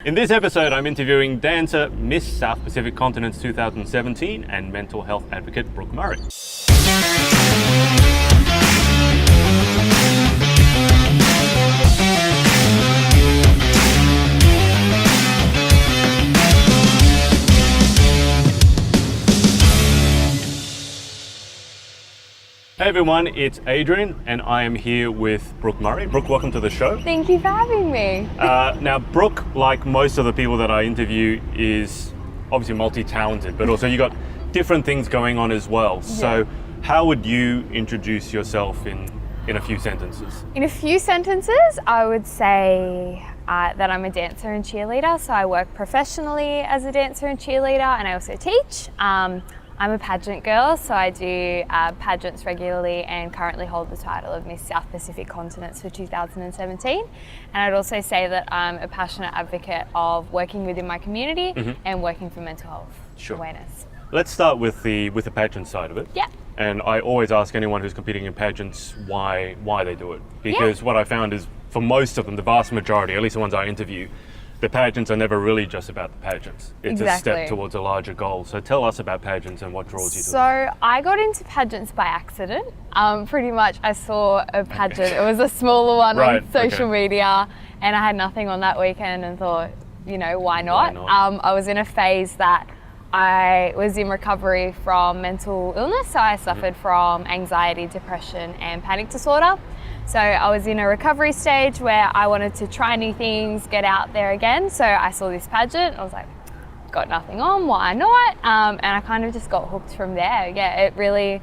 In this episode, I'm interviewing dancer, Miss South Pacific Continent's 2017 and mental health advocate Brooke Murray. Hey everyone, it's Adrian and I am here with Brooke Murray. Brooke, welcome to the show. Thank you for having me. Now, Brooke, like most of the people that I interview, is obviously multi-talented, but also you got different things going on as well. So how would you introduce yourself in a few sentences? In a few sentences, I would say that I'm a dancer and cheerleader. So I work professionally as a dancer and cheerleader, and I also teach. I'm a pageant girl, so I do pageants regularly and currently hold the title of Miss South Pacific Continent for 2017. And I'd also say that I'm a passionate advocate of working within my community and working for mental health awareness. Let's start with the pageant side of it. Yeah. And I always ask anyone who's competing in pageants why they do it. Because what I found is, for most of them, the vast majority, at least the ones I interview, the pageants are never really just about the pageants. It's a step towards a larger goal. So tell us about pageants and what draws you to them. So I got into pageants by accident. Pretty much I saw a pageant. It was a smaller one on social media, and I had nothing on that weekend and thought, you know, why not? I was in a phase that I was in recovery from mental illness. So I suffered from anxiety, depression and panic disorder. So I was in a recovery stage where I wanted to try new things, get out there again. So I saw this pageant. I was like, got nothing on, why not? And I kind of just got hooked from there. Yeah, it really,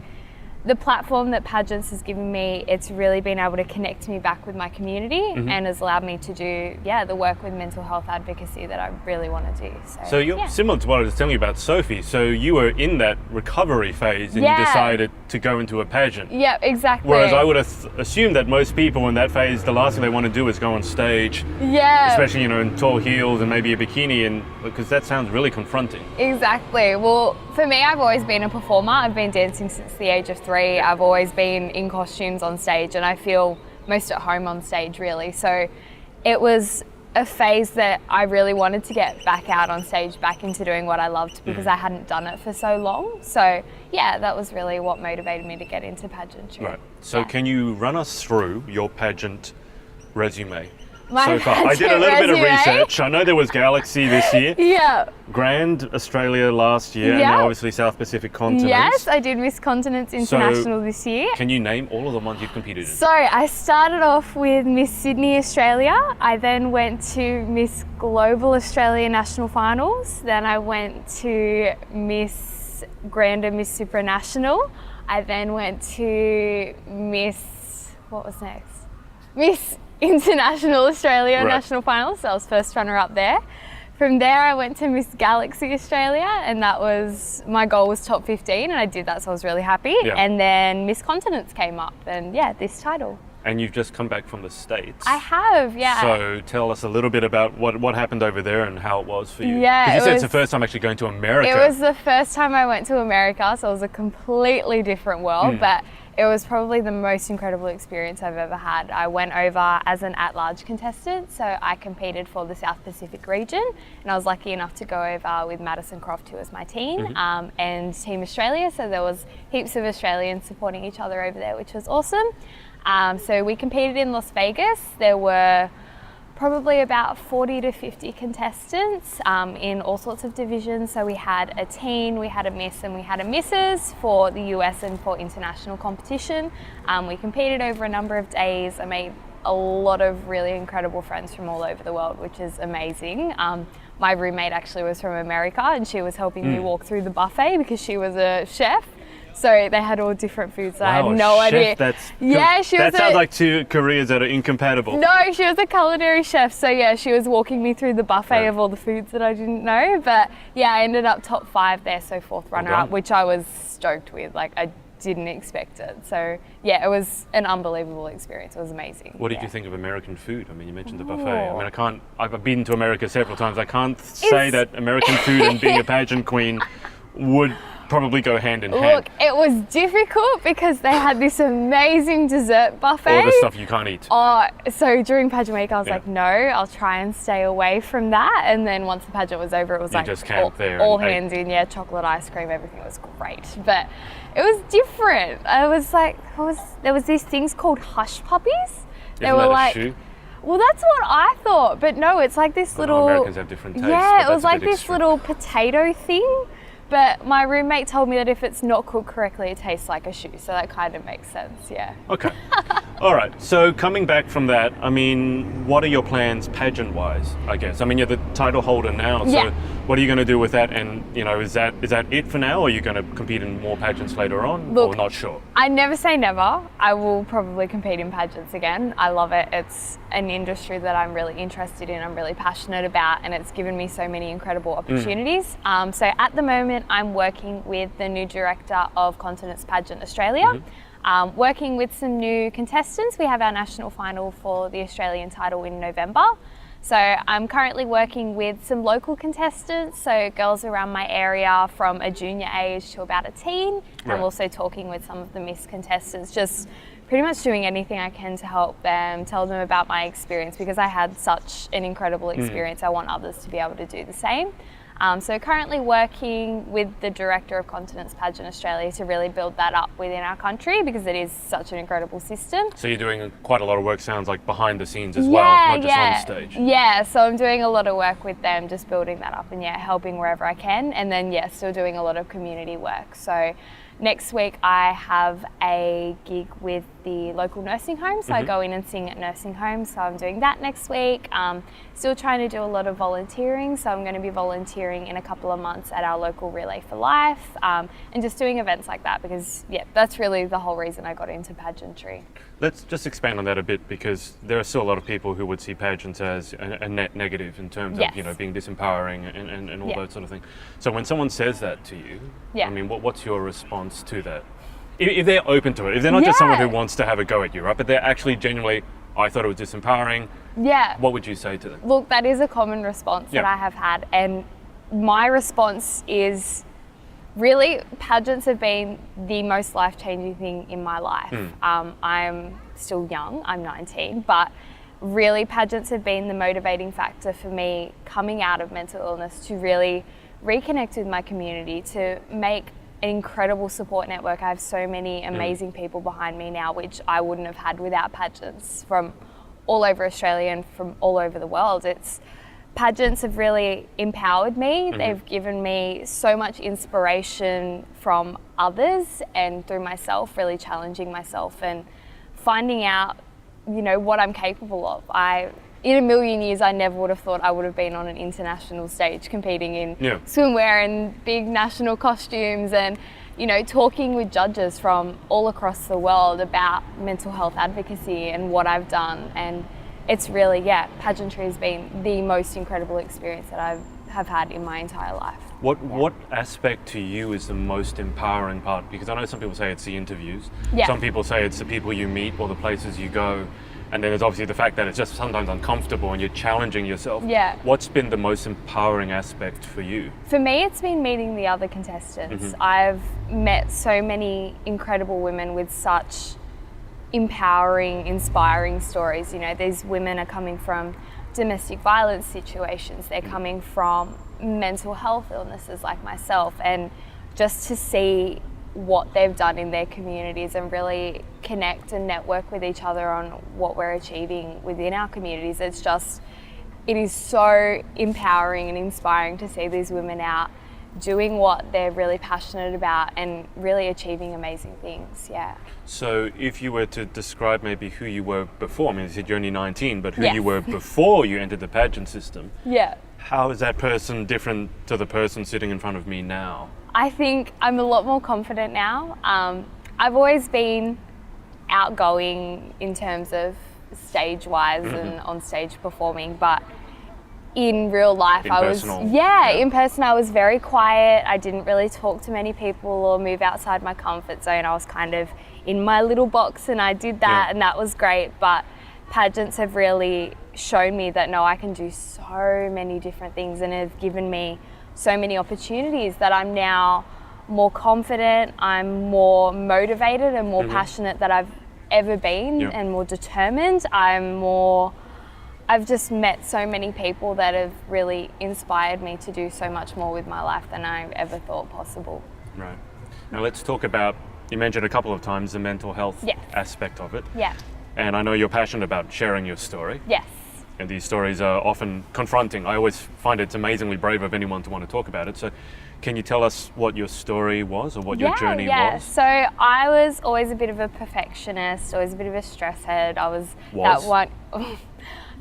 the platform that pageants has given me, it's really been able to connect me back with my community and has allowed me to do, the work with mental health advocacy that I really want to do. So you're similar to what I was telling you about Sophie. So you were in that recovery phase and you decided to go into a pageant. Yeah, exactly. Whereas I would have assumed that most people in that phase, the last thing they want to do is go on stage. Yeah. Especially, in tall heels and maybe a bikini, and because that sounds really confronting. Exactly. Well, for me, I've always been a performer. I've been dancing since the age of 3. I've always been in costumes on stage, and I feel most at home on stage, really. So it was a phase that I really wanted to get back out on stage, back into doing what I loved, because I hadn't done it for so long. So that was really what motivated me to get into pageantry. Right. So can you run us through your pageant resume? So far, I did a little bit of research. I know there was Galaxy this year. Grand Australia last year, and now obviously South Pacific Continent. Yes, I did Miss Continents International this year. Can you name all of the ones you've competed in? So I started off with Miss Sydney Australia. I then went to Miss Global Australia National Finals. Then I went to Miss Grander Miss Supranational. I then went to Miss International Australia National Finals, so I was first runner up there. From there I went to Miss Galaxy Australia, and that was, my goal was top 15, and I did that, so I was really happy. And then Miss Continents came up, and this title. And you've just come back from the States. I have, So tell us a little bit about what happened over there and how it was for you. Yeah, because you said it's the first time actually going to America. It was the first time I went to America, so it was a completely different world, but it was probably the most incredible experience I've ever had. I went over as an at-large contestant, so I competed for the South Pacific region, and I was lucky enough to go over with Madison Croft, who was my team, and Team Australia, so there was heaps of Australians supporting each other over there, which was awesome. So we competed in Las Vegas. There were probably about 40 to 50 contestants in all sorts of divisions. So we had a teen, we had a miss, and we had a misses for the US and for international competition. We competed over a number of days. I made a lot of really incredible friends from all over the world, which is amazing. My roommate actually was from America, and she was helping me walk through the buffet because she was a chef. So they had all different foods that I had no idea. That sounds like two careers that are incompatible. No, she was a culinary chef. So she was walking me through the buffet of all the foods that I didn't know. But I ended up top 5 there, so 4th runner up, which I was stoked with. Like, I didn't expect it. So it was an unbelievable experience. It was amazing. What did you think of American food? I mean, you mentioned the buffet. I mean, I've been to America several times. I can't say that American food and being a pageant queen would probably go hand in Look, hand. it was difficult because they had this amazing dessert buffet. All the stuff you can't eat. So during pageant week, I was Yeah. like, no, I'll try and stay away from that. And then once the pageant was over, it was You like just camped there all and ate. hands in, yeah, chocolate ice cream, everything was great. But it was different. I was like, there was these things called hush puppies. They Isn't were that a like, shoe? well, that's what I thought, but no, it's like this I know little. Americans have different tastes. Yeah, but it was that's a like bit this extreme. little potato thing. But my roommate told me that if it's not cooked correctly, it tastes like a shoe. So that kind of makes sense, yeah. Okay. All right. So coming back from that, I mean, what are your plans pageant-wise, I guess? I mean, you're the title holder now. So Yeah. what are you going to do with that? And, you know, is that it for now? Or are you going to compete in more pageants later on? Look, or not sure? I never say never. I will probably compete in pageants again. I love it. It's an industry that I'm really interested in, I'm really passionate about, and it's given me so many incredible opportunities. So at the moment, I'm working with the new director of Continence Pageant Australia, working with some new contestants. We have our national final for the Australian title in November. So I'm currently working with some local contestants, so girls around my area from a junior age to about a teen. Right. I'm also talking with some of the Miss contestants, just pretty much doing anything I can to help them, tell them about my experience, because I had such an incredible experience. I want others to be able to do the same. So currently working with the director of Continence Pageant Australia to really build that up within our country, because it is such an incredible system. So you're doing quite a lot of work, sounds like, behind the scenes as well, not just on stage. Yeah, so I'm doing a lot of work with them, just building that up and helping wherever I can. And then still doing a lot of community work. So next week I have a gig with the local nursing home. So I go in and sing at nursing homes. So I'm doing that next week. Still trying to do a lot of volunteering. So I'm going to be volunteering in a couple of months at our local Relay for Life, and just doing events like that, because that's really the whole reason I got into pageantry. Let's just expand on that a bit, because there are still a lot of people who would see pageants as a net negative in terms of, you know, being disempowering and all that sort of thing. So when someone says that to you, I mean, what's your response to that? If they're open to it, if they're not just someone who wants to have a go at you, right? But they're actually genuinely, I thought it was disempowering. Yeah. What would you say to them? Look, that is a common response that I have had. And my response is, really, pageants have been the most life-changing thing in my life. I'm still young, I'm 19, but really pageants have been the motivating factor for me coming out of mental illness, to really reconnect with my community, to make an incredible support network. I have so many amazing people behind me now, which I wouldn't have had without pageants, from all over Australia and from all over the world. Pageants have really empowered me. They've given me so much inspiration from others and through myself, really challenging myself and finding out, you know, what I'm capable of. In a million years, I never would have thought I would have been on an international stage competing in swimwear and big national costumes, and, you know, talking with judges from all across the world about mental health advocacy and what I've done. And it's really, pageantry has been the most incredible experience that I have had in my entire life. What aspect to you is the most empowering part? Because I know some people say it's the interviews. Some people say it's the people you meet or the places you go. And then there's obviously the fact that it's just sometimes uncomfortable and you're challenging yourself. What's been the most empowering aspect for you? For me, it's been meeting the other contestants. I've met so many incredible women with such empowering, inspiring stories. You know, these women are coming from domestic violence situations. They're coming from mental health illnesses like myself. And just to see what they've done in their communities and really connect and network with each other on what we're achieving within our communities, it is so empowering and inspiring to see these women out doing what they're really passionate about and really achieving amazing things. So if you were to describe maybe who you were before, I mean, you said you're only 19, but who you were before you entered the pageant system, how is that person different to the person sitting in front of me now? I think I'm a lot more confident now. I've always been outgoing in terms of stage-wise and on stage performing, but in real life in person I was very quiet. I didn't really talk to many people or move outside my comfort zone. I was kind of in my little box, and I did that and that was great. But pageants have really shown me that I can do so many different things, and have given me so many opportunities that I'm now more confident, I'm more motivated and more passionate than I've ever been, and more determined. I've just met so many people that have really inspired me to do so much more with my life than I ever thought possible. Right. Now let's talk about, you mentioned a couple of times the mental health aspect of it. Yeah. And I know you're passionate about sharing your story. Yes. And these stories are often confronting. I always find it's amazingly brave of anyone to want to talk about it. So can you tell us what your story was, or what your journey was? So I was always a bit of a perfectionist, always a bit of a stress head. I was? That one.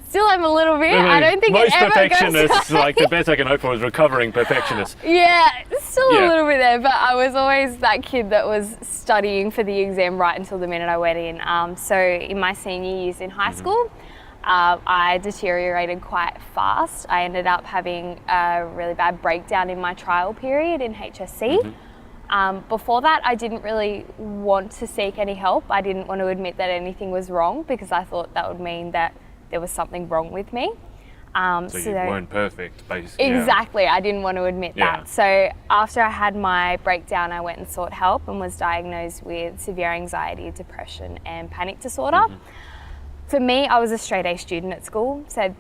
Still am a little bit. I don't think most it ever perfectionists, goes away. like the best I can hope for is recovering perfectionists. Yeah, still a little bit there, but I was always that kid that was studying for the exam right until the minute I went in. So in my senior years in high school, I deteriorated quite fast. I ended up having a really bad breakdown in my trial period in HSC. Before that, I didn't really want to seek any help. I didn't want to admit that anything was wrong, because I thought that would mean that there was something wrong with me. So you weren't perfect, basically. Exactly, I didn't want to admit that. So after I had my breakdown, I went and sought help and was diagnosed with severe anxiety, depression, and panic disorder. For me, I was a straight A student at school, so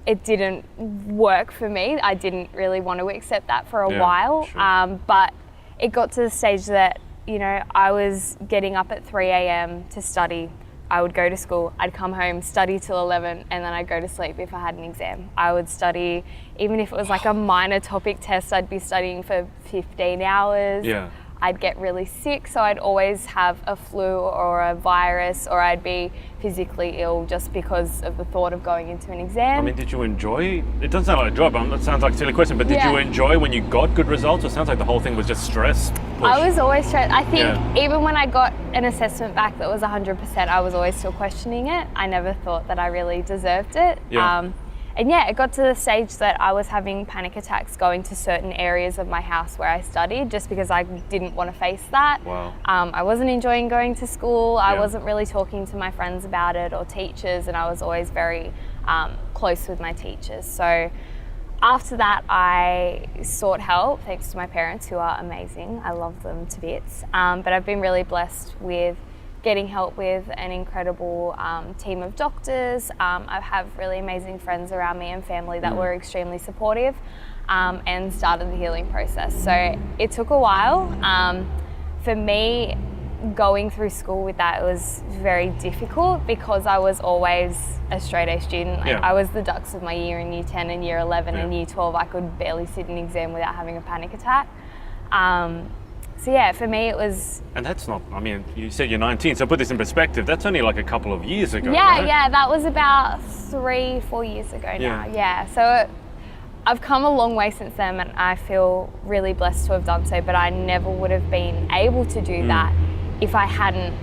it didn't work for me. I didn't really want to accept that for a while. Sure. But it got to the stage that, you know, I was getting up at 3 a.m. to study. I would go to school, I'd come home, study till 11, and then I'd go to sleep if I had an exam. I would study, even if it was like a minor topic test, I'd be studying for 15 hours. Yeah. I'd get really sick, so I'd always have a flu or a virus, or I'd be physically ill just because of the thought of going into an exam. I mean, did you enjoy, it doesn't sound like a job, that sounds like a silly question, but did you enjoy when you got good results? It sounds like the whole thing was just stress. I was always stressed. I think even when I got an assessment back that was 100%, I was always still questioning it. I never thought that I really deserved it. And it got to the stage that I was having panic attacks going to certain areas of my house where I studied, just because I didn't want to face that. Wow. I wasn't enjoying going to school. I wasn't really talking to my friends about it or teachers, and I was always very close with my teachers. So after that, I sought help, thanks to my parents, who are amazing. I love them to bits. But I've been really blessed with getting help with an incredible team of doctors. I have really amazing friends around me and family that were extremely supportive, and started the healing process. So it took a while. For me, going through school with that, it was very difficult, because I was always a straight A student. I was the dux of my year in year 10 and year 11 and year 12. I could barely sit an exam without having a panic attack. So for me it was... And that's not, I mean, you said you're 19, so put this in perspective, that's only like a couple of years ago, right? That was about 3-4 years ago now. So I've come a long way since then, and I feel really blessed to have done so, but I never would have been able to do that if I hadn't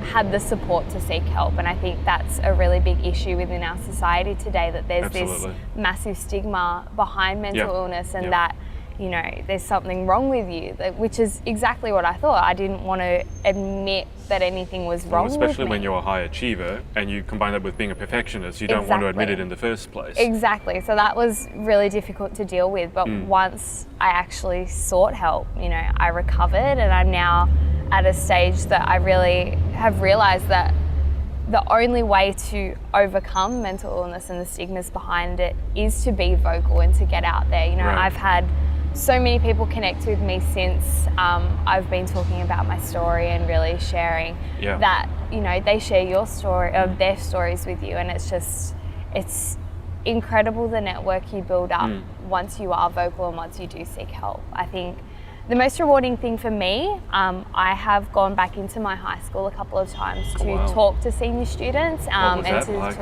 had the support to seek help. And I think that's a really big issue within our society today, that there's this massive stigma behind mental illness, and that, you know, there's something wrong with you, which is exactly what I thought. I didn't want to admit that anything was wrong with me. Especially when you're a high achiever and you combine that with being a perfectionist, you don't want to admit it in the first place. Exactly. So that was really difficult to deal with. But once I actually sought help, you know, I recovered, and I'm now at a stage that I really have realized that the only way to overcome mental illness and the stigmas behind it is to be vocal and to get out there. You know, I've had so many people connect with me since I've been talking about my story and really sharing that, you know, they share your story, of their stories with you, and it's incredible the network you build up once you are vocal and once you do seek help. I think the most rewarding thing for me, I have gone back into my high school a couple of times to talk to senior students and to like?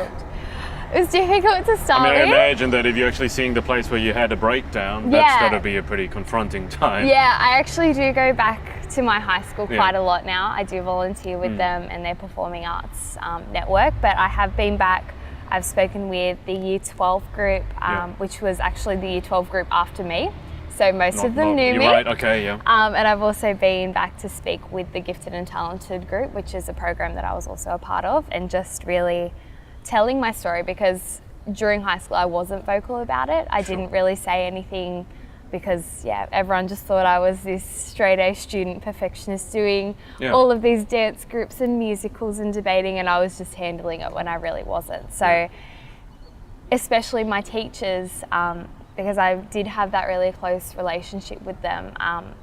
It was difficult to start with. I mean, I imagine that if you're actually seeing the place where you had a breakdown, that's got to be a pretty confronting time. Yeah, I actually do go back to my high school quite a lot now. I do volunteer with them and their performing arts network, but I have been back. I've spoken with the Year 12 group, which was actually the Year 12 group after me. So most of them knew me. Right, okay, yeah. And I've also been back to speak with the Gifted and Talented group, which is a program that I was also a part of, and just really telling my story, because during high school I wasn't vocal about it. I didn't really say anything because everyone just thought I was this straight A student perfectionist doing Yeah. all of these dance groups and musicals and debating, and I was just handling it when I really wasn't. So especially my teachers, because I did have that really close relationship with them,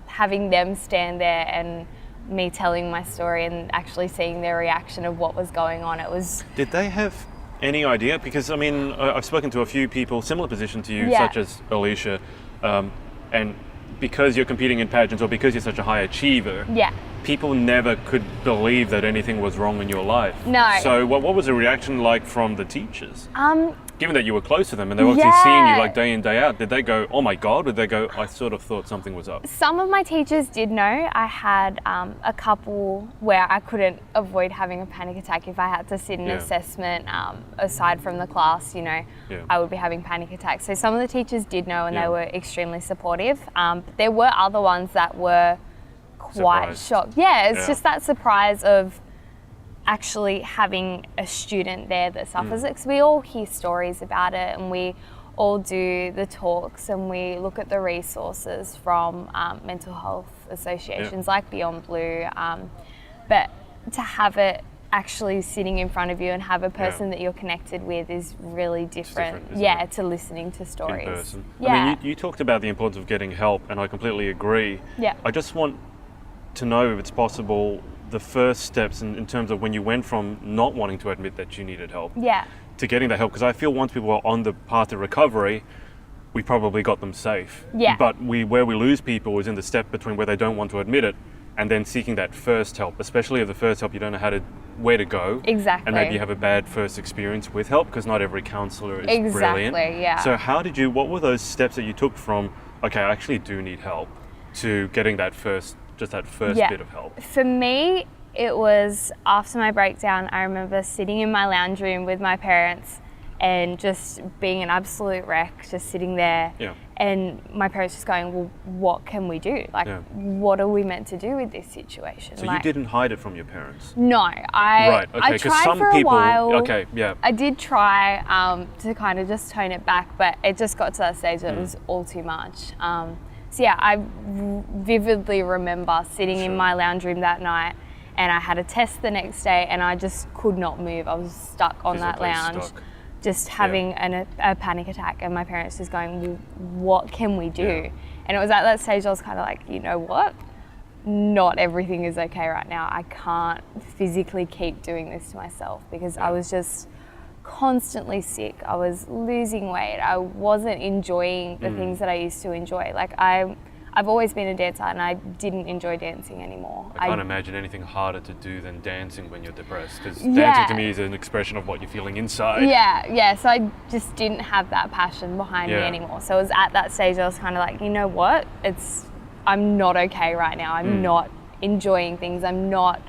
having them stand there and me telling my story and actually seeing their reaction of what was going on, it was... Did they have any idea? Because I mean, I've spoken to a few people, similar position to you, such as Alicia, and because you're competing in pageants or because you're such a high achiever, people never could believe that anything was wrong in your life. No. So what was the reaction like from the teachers? Given that you were close to them and they were obviously seeing you like day in, day out, did they go, oh my God? Or did they go, I sort of thought something was up? Some of my teachers did know. I had a couple where I couldn't avoid having a panic attack if I had to sit an assessment. Aside from the class, I would be having panic attacks. So some of the teachers did know, and they were extremely supportive. But there were other ones that were quite shocked. Yeah, it's just that surprise of actually having a student there that suffers it, because we all hear stories about it and we all do the talks and we look at the resources from mental health associations like Beyond Blue, but to have it actually sitting in front of you and have a person that you're connected with is really different, to listening to stories. In person. I mean, you talked about the importance of getting help, and I completely agree. I just want to know, if it's possible, the first steps in terms of when you went from not wanting to admit that you needed help to getting that help, because I feel once people are on the path to recovery, we probably got them safe. But where we lose people is in the step between where they don't want to admit it and then seeking that first help, especially if the first help you don't know where to go. Exactly. And maybe you have a bad first experience with help, because not every counsellor is brilliant. So what were those steps that you took from, okay, I actually do need help, to getting that first bit of help? For me, it was after my breakdown. I remember sitting in my lounge room with my parents and just being an absolute wreck, just sitting there. And my parents just going, well, what can we do? Like, what are we meant to do with this situation? So you didn't hide it from your parents? No, I tried for a while. I did try to kind of just tone it back, but it just got to that stage that it was all too much. I vividly remember sitting in my lounge room that night, and I had a test the next day and I just could not move. I was stuck on that lounge, just having a panic attack, and my parents just going, well, what can we do? And it was at that stage I was kind of like, you know what? Not everything is okay right now. I can't physically keep doing this to myself, because I was just constantly sick. I was losing weight. I wasn't enjoying the things that I used to enjoy. Like I've always been a dancer, and I didn't enjoy dancing anymore. I can't imagine anything harder to do than dancing when you're depressed, because dancing to me is an expression of what you're feeling inside. So I just didn't have that passion behind me anymore. So it was at that stage I was kind of like, you know what? I'm not okay right now. I'm not enjoying things. I'm not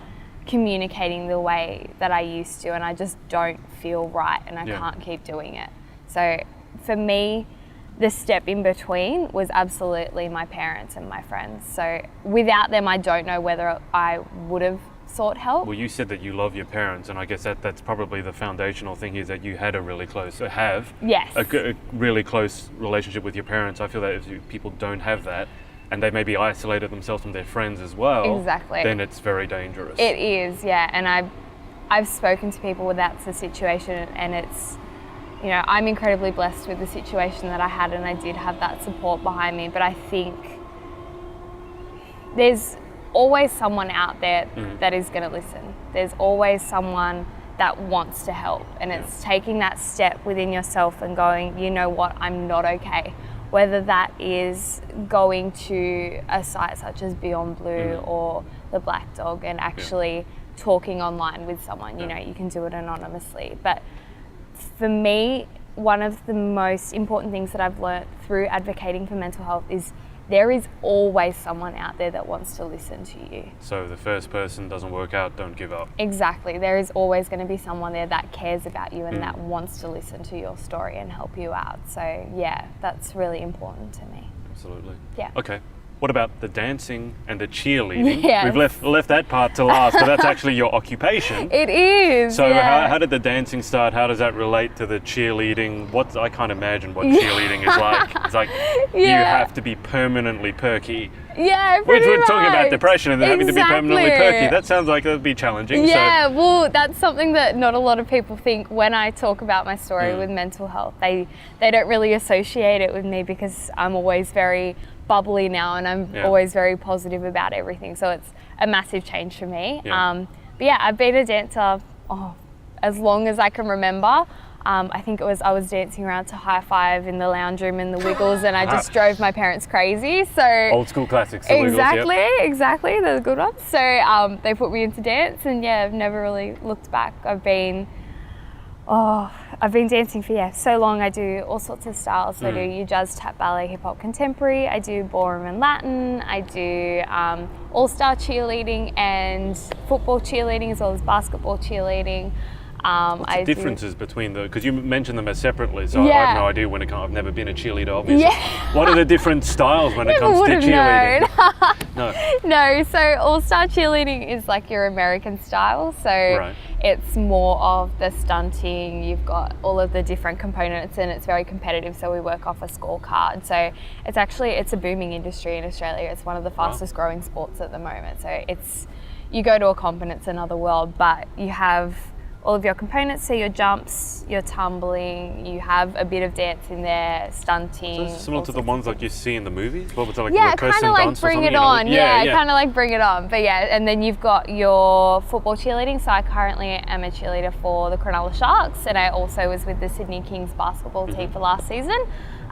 communicating the way that I used to, and I just don't feel right, and I can't keep doing it. So for me, the step in between was absolutely my parents and my friends. So without them, I don't know whether I would have sought help. Well, you said that you love your parents, and I guess that's probably the foundational thing, is that you had a really close, a really close relationship with your parents. I feel that if people don't have that, and they maybe isolated themselves from their friends as well, then it's very dangerous. It is, and I've spoken to people where that's the situation, and it's, I'm incredibly blessed with the situation that I had, and I did have that support behind me. But I think there's always someone out there that is going to listen. There's always someone that wants to help, and it's taking that step within yourself and going, you know what, I'm not okay. Whether that is going to a site such as Beyond Blue or the Black Dog and actually talking online with someone, you can do it anonymously. But for me, one of the most important things that I've learnt through advocating for mental health is there is always someone out there that wants to listen to you. So if the first person doesn't work out, don't give up. Exactly. There is always going to be someone there that cares about you and that wants to listen to your story and help you out. So that's really important to me. Absolutely. Yeah. Okay. What about the dancing and the cheerleading? Yes. We've left that part to last, but that's actually your occupation. It is. So yeah. how did the dancing start? How does that relate to the cheerleading? I can't imagine what cheerleading is like. It's like you have to be permanently perky. Yeah, We're pretty talking about much. depression and having to be permanently Exactly. perky. That sounds like it would be challenging. Yeah, So, well, that's something that not a lot of people think when I talk about my story with mental health. They don't really associate it with me because I'm always very bubbly now and I'm always very positive about everything. So it's a massive change for me. Yeah. But yeah, I've been a dancer as long as I can remember. I think I was dancing around to High Five in the lounge room and the Wiggles, and I just drove my parents crazy. So old school classics. The Wiggles, exactly, they're the good ones. So they put me into dance, and I've never really looked back. I've been dancing for so long. I do all sorts of styles. So I do jazz, tap, ballet, hip hop, contemporary. I do ballroom and Latin. I do all-star cheerleading and football cheerleading as well as basketball cheerleading. What's the differences between because you mentioned them as separately, so I have no idea when it comes. I've never been a cheerleader, obviously. Yeah. What are the different styles when it comes to cheerleading? No, so all-star cheerleading is like your American style. So it's more of the stunting. You've got all of the different components and it's very competitive. So we work off a scorecard. So it's a booming industry in Australia. It's one of the fastest growing sports at the moment. So you go to a comp and it's another world, but you have all of your components, so your jumps, your tumbling, you have a bit of dance in there, stunting. So similar to the ones like you see in the movies? What was it, like kind of like Bring It On. Kind of like Bring It On. But and then you've got your football cheerleading. So I currently am a cheerleader for the Cronulla Sharks, and I also was with the Sydney Kings basketball team for last season.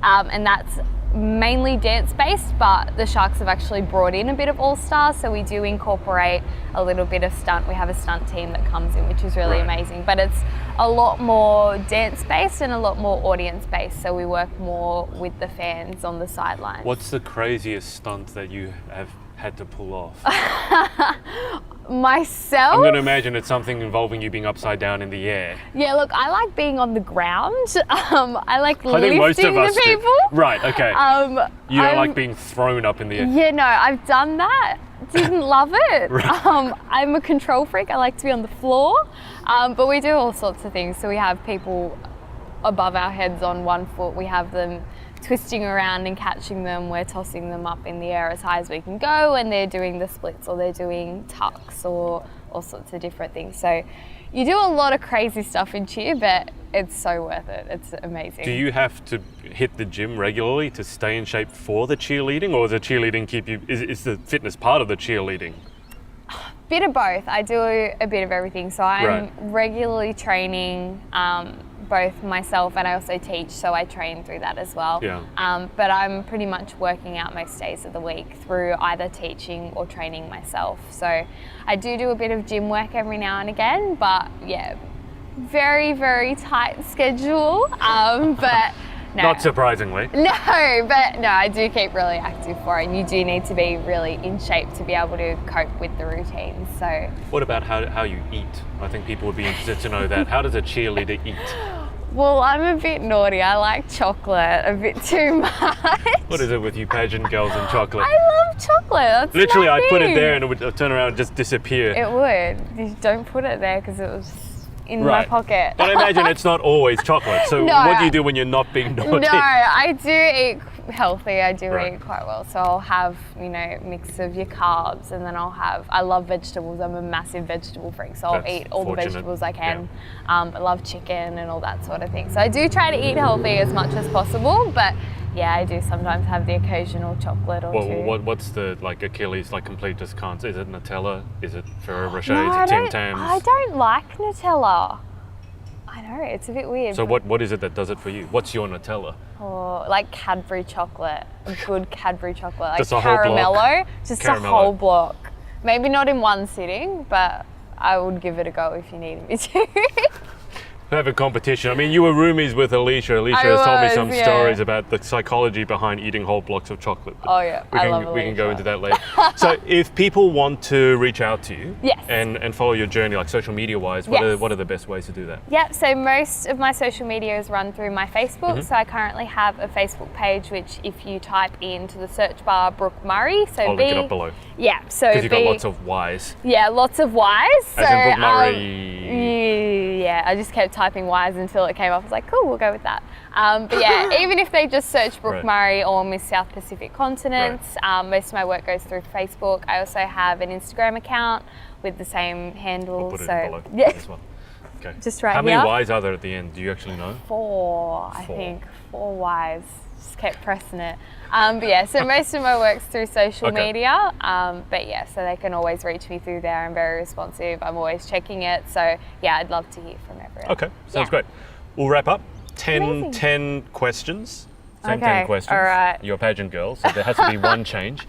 And that's mainly dance-based, but the Sharks have actually brought in a bit of all-stars, so we do incorporate a little bit of stunt. We have a stunt team that comes in, which is really amazing, but it's a lot more dance-based and a lot more audience-based, so we work more with the fans on the sidelines. What's the craziest stunt that you have had to pull off? Myself? I'm going to imagine it's something involving you being upside down in the air. Yeah, look, I like being on the ground. I like I think most lifting of us the people. do. Right, okay. You don't like being thrown up in the air? Yeah, no, I've done that. Didn't love it. Right. I'm a control freak. I like to be on the floor. But we do all sorts of things. So we have people above our heads on one foot. We have them twisting around and catching them. We're tossing them up in the air as high as we can go, and they're doing the splits or they're doing tucks or all sorts of different things. So you do a lot of crazy stuff in cheer, but it's so worth it. It's amazing. Do you have to hit the gym regularly to stay in shape for the cheerleading, or does the cheerleading keep you, is the fitness part of the cheerleading? Bit of both. I do a bit of everything. So I'm regularly training both myself and I also teach, so I train through that as well. Yeah. But I'm pretty much working out most days of the week through either teaching or training myself. So I do a bit of gym work every now and again, but very, very tight schedule. But no. Not surprisingly. No, I do keep really active for it, and you do need to be really in shape to be able to cope with the routines. So what about how you eat? I think people would be interested to know that. How does a cheerleader eat? Well, I'm a bit naughty. I like chocolate a bit too much. What is it with you pageant girls and chocolate? I love chocolate. That's literally, my I'd put it thing. there and it would turn around and just disappear. It would. You don't put it there because it was in my pocket. But I imagine it's not always chocolate. So what do you do when you're not being naughty? No, I do eat healthy. I do eat quite well. So I'll have, mix of your carbs, and then I love vegetables. I'm a massive vegetable freak. So I'll eat all the vegetables I can. Yeah. I love chicken and all that sort of thing. So I do try to eat healthy as much as possible, but yeah, I do sometimes have the occasional chocolate or two. What's the Achilles complete just can't? Is it Nutella? Is it Ferrero Rocher? No, is it Tim Tams? I don't like Nutella. I know, it's a bit weird. So what is it that does it for you? What's your Nutella? Oh, like Cadbury chocolate, a good Cadbury chocolate, like just a whole caramello, block? just Caramello. a whole block. Maybe not in one sitting, but I would give it a go if you needed me to. Perfect competition. I mean, you were roomies with Alicia. Alicia has told me some stories about the psychology behind eating whole blocks of chocolate. Oh yeah, We can go into that later. So if people want to reach out to you yes. and follow your journey, like social media wise, what are the best ways to do that? Yeah, so most of my social media is run through my Facebook. So I currently have a Facebook page, which if you type into the search bar Brooke Murray, so I'll link it up below. Yeah, so because you've got lots of Ys. Yeah, lots of Ys. As in Brooke Murray. Yeah, I just kept typing Ys until it came up. I was like, cool, we'll go with that. But yeah, even if they just search Brooke Murray or Miss South Pacific Continents, most of my work goes through Facebook. I also have an Instagram account with the same handle. I'll put it in below as well. Okay. Just right How here. many Ys are there at the end? Do you actually know? Four, I think. 4 Ys. Just kept pressing it. But yeah, so most of my work's through social media. But yeah, so they can always reach me through there. I'm very responsive. I'm always checking it. So yeah, I'd love to hear from everyone. Okay, sounds great. We'll wrap up. 10 questions. Same 10 questions. All right. You're a pageant girl, so there has to be one change.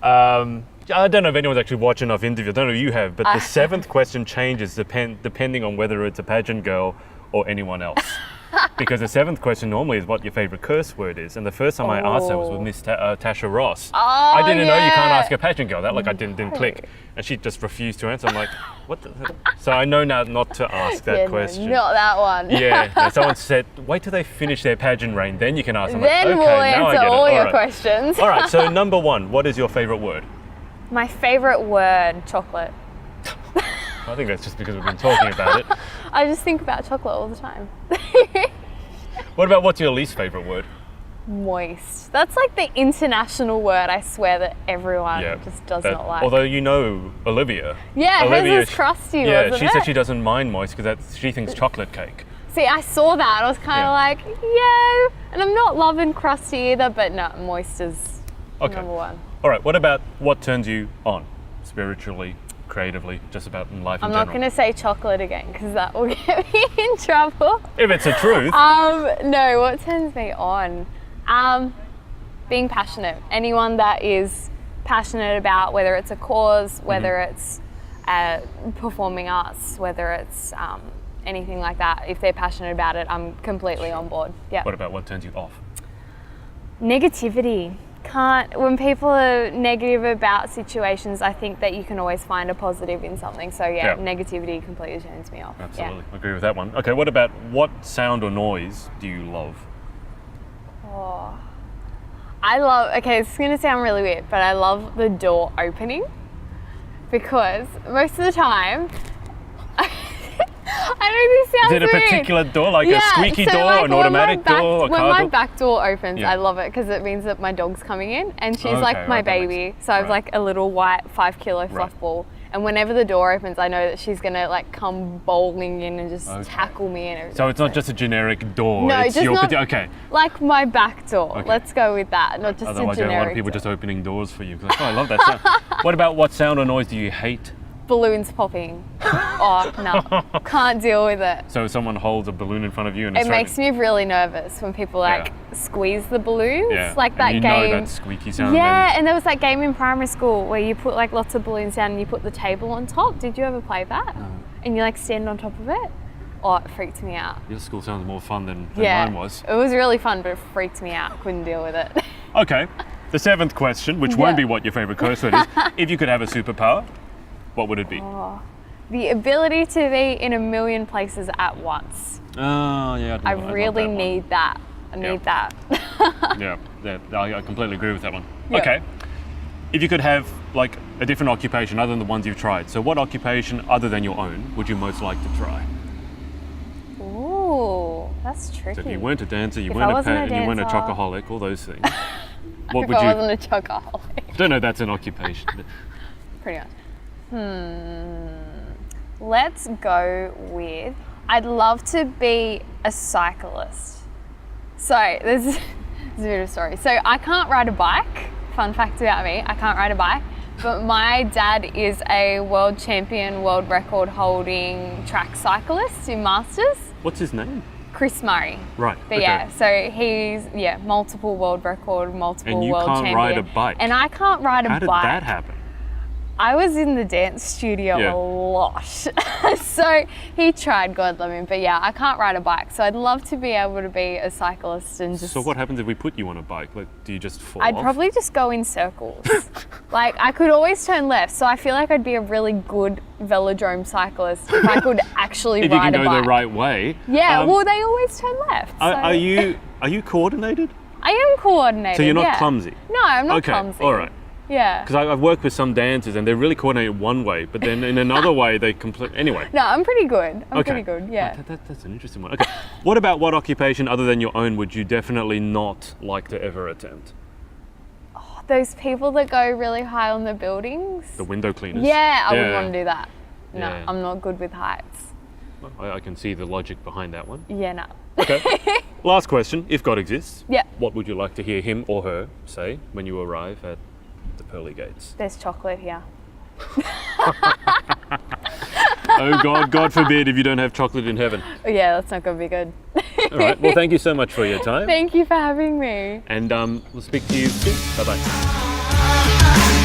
I don't know if anyone's actually watched enough interviews. I don't know if you have, but the 7th question changes depending on whether it's a pageant girl or anyone else. Because the 7th question normally is what your favourite curse word is. And the first time I asked that was with Miss Tasha Ross. I didn't know you can't ask a pageant girl that. Like I didn't click. And she just refused to answer. I'm like, what the hell? So I know now not to ask that question. Not that one. Yeah. Someone said, wait till they finish their pageant reign, then you can ask them. Then like, okay, we'll now answer I get all it. your questions. All right, so number 1, what is your favourite word? My favourite word, chocolate. I think that's just because we've been talking about it. I just think about chocolate all the time. What about what's your least favourite word? Moist. That's like the international word, I swear, that everyone just does not like. Although you know Olivia. Yeah, hers is crusty, wasn't she it? said she doesn't mind moist because she thinks chocolate cake. See, I saw that. I was kind of like, yeah. And I'm not loving crusty either, but no, moist is number 1. All right, what turns you on spiritually, creatively, just about in life in general? I'm not going to say chocolate again because that will get me in trouble. If it's the truth. No, what turns me on? Being passionate. Anyone that is passionate about whether it's a cause, whether it's performing arts, whether it's anything like that, if they're passionate about it, I'm completely on board. Yeah. What about what turns you off? Negativity. When people are negative about situations, I think that you can always find a positive in something. So negativity completely turns me off. Absolutely, I agree with that one. Okay, what sound or noise do you love? Oh, this is going to sound really weird, but I love the door opening because most of the time, I know this sounds weird. Is it a particular door, like a squeaky door, an automatic door, a car door? When my back door opens, I love it because it means that my dog's coming in and she's like my baby. So I have like a little white 5 kilo fluff ball. And whenever the door opens, I know that she's going to like come bowling in and just tackle me and everything. So it's not just a generic door. No, it's just your not like my back door. Okay. Let's go with that, not just Otherwise, a generic a lot of people just opening doors for you. Like, I love that sound. What sound or noise do you hate? Balloons popping. Oh, no. Can't deal with it. So if someone holds a balloon in front of you and it makes me really nervous when people squeeze the balloons. Like that and game. You know that squeaky sound. Yeah, and there was that game in primary school where you put like lots of balloons down and you put the table on top. Did you ever play that? No. And you like stand on top of it? Oh, it freaked me out. Your school sounds more fun than mine was. It was really fun, but it freaked me out. Couldn't deal with it. Okay, the 7th question, which won't be what your favourite curse word is. If you could have a superpower, what would it be? Oh, the ability to be in a million places at once. Oh, yeah. I really need that. I need that. I completely agree with that one. Yeah. Okay. If you could have like a different occupation other than the ones you've tried, so what occupation other than your own would you most like to try? Ooh, that's tricky. So if you weren't a dancer, you weren't a chocoholic, all those things. What would I you? wasn't a chocoholic. I don't know if that's an occupation. Pretty much. Let's go with, I'd love to be a cyclist. So this is a bit of a story. So I can't ride a bike. Fun fact about me, I can't ride a bike. But my dad is a world champion, world record holding track cyclist in Masters. What's his name? Chris Murray. Right. But so he's multiple world record, multiple world champion. And you can't ride a bike. And I can't ride a bike. How did that happen? I was in the dance studio Yeah. a lot. So he tried, God love him. But yeah, I can't ride a bike. So I'd love to be able to be a cyclist and just... So what happens if we put you on a bike? Like, do you just fall I'd off? probably just go in circles. Like, I could always turn left. So I feel like I'd be a really good velodrome cyclist if I could actually if you ride can a go bike. the right way. Yeah, well, they always turn left. So. Are you coordinated? I am coordinated. So you're not yeah. clumsy? No, I'm not Okay, clumsy. all right. Yeah. Because I've worked with some dancers and they're really coordinated one way, but then in another way they completely... Anyway. No, I'm pretty good. I'm Okay. pretty good, yeah. That's an interesting one. Okay. What occupation other than your own would you definitely not like to ever attempt? Those people that go really high on the buildings. The window cleaners? Yeah, I wouldn't want to do that. No, Yeah. I'm not good with heights. I can see the logic behind that one. Yeah, no. Okay. Last question. If God exists, Yeah. what would you like to hear him or her say when you arrive at the pearly gates? There's chocolate here. Oh God forbid if you don't have chocolate in heaven. Oh, yeah, that's not going to be good. All right. Well, thank you so much for your time. Thank you for having me. And we'll speak to you soon. Bye-bye.